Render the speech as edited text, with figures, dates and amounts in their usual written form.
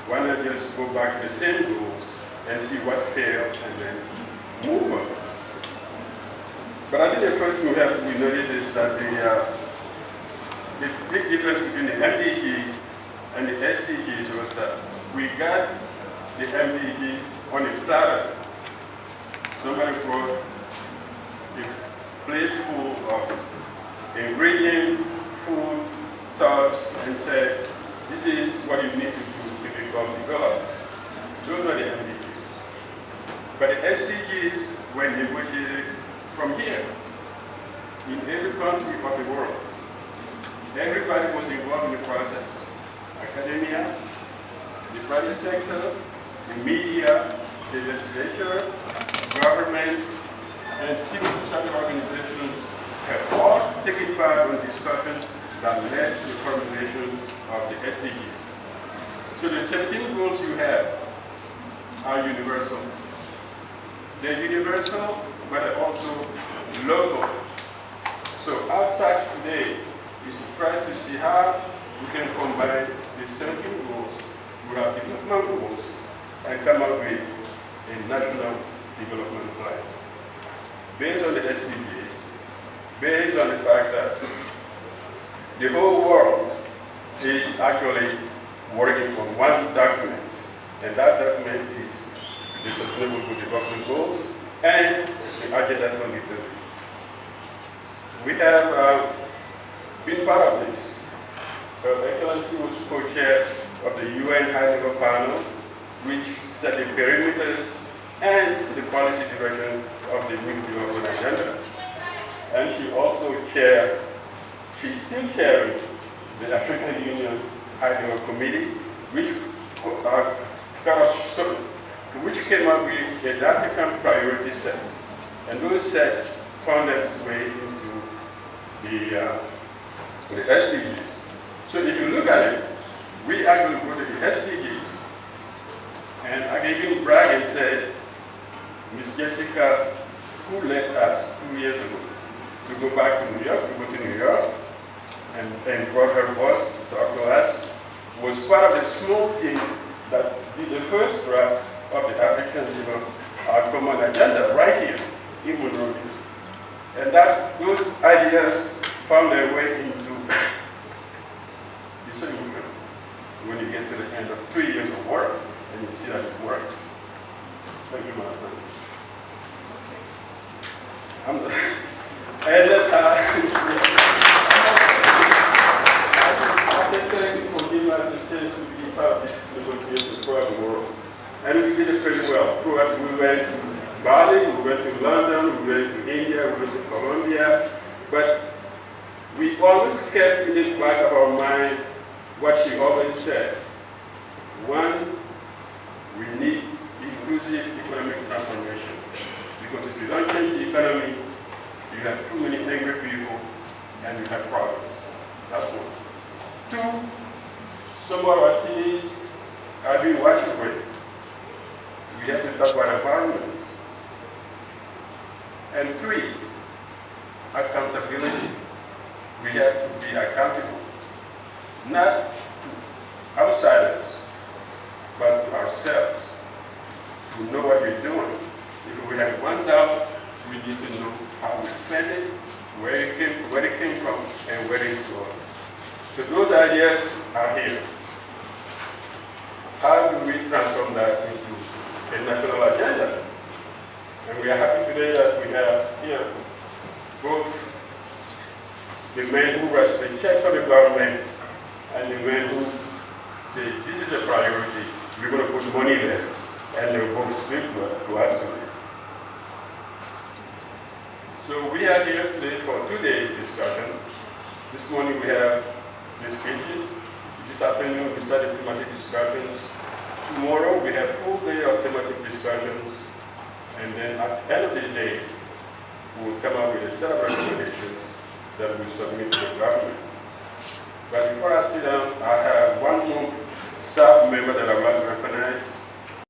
Why not just go back to the same goals and see what failed and then move on? But I think the first thing we notice is that the big difference between the MDGs and the SDGs was that we got the MDGs on a platter. Somebody brought a plate full of ingredient, food, thoughts, and said, this is what you need to do to become developed. Those are the MDGs. But the SDGs were negotiated from here, in every country of the world. Everybody was involved in the process. Academia, the private sector, the media, the legislature, governments, and civil society organizations have all taken part in discussions that led to the formulation of the SDGs. So the 17 goals you have are universal. They're universal, but they're also local. So our task today is to try to see how we can combine the 17 goals with our development goals and come up with a national development plan. Based on the SDGs, based on the fact that the whole world is actually working on one document, and that document is the Sustainable Development Goals and the Agenda 2030. We have been part of this. Her Excellency was co-chair of the UN High-Level Panel, which set the perimeters and the policy direction of the New Development Agenda. And she also she's still chairing the African Union High-Level Committee, which came up with an African priority set. And those sets found their way into the SDGs. So if you look at it, we actually go to the SDGs. And I can even brag and say, Ms. Jessica, who led us 2 years ago to go back to New York, and brought her boss to talk to us, was part of the small team that did the first draft of the African Common Agenda right here in Monrovia. And those ideas found their way into the solution when you get to the end of 3 years of work and you see that it worked. Thank you, my friend. I said thank you for giving us the chance to be part of this negotiation throughout the world. And we did it pretty well. We went to Bali, we went to London, we went to India, we went to Colombia, but we always kept in the back of our mind what she always said. One, we need inclusive economic transformation. Because if you don't change the economy, you have too many angry people and you have problems. That's one. Two, some of our cities are being washed away. We have to talk about environments. And three, accountability. We have to be accountable, not to outsiders, but to ourselves, to know what we're doing. If we have one doubt, we need to know how we spend it, where it came from, and where it's going. So those ideas are here. How do we transform that into a national agenda? And we are happy today that we have here both the men who were saying check for the government and the men who say this is a priority, we're going to put money there, and they both speak to us today. So we are here today for 2 days discussion. This morning we have the speeches. This afternoon we started thematic discussions. Tomorrow we have a full day of thematic discussions. And then at the end of the day, we will come up with a set of recommendations that we submit to the government. But before I sit down, I have one more staff member that I would like to recognize.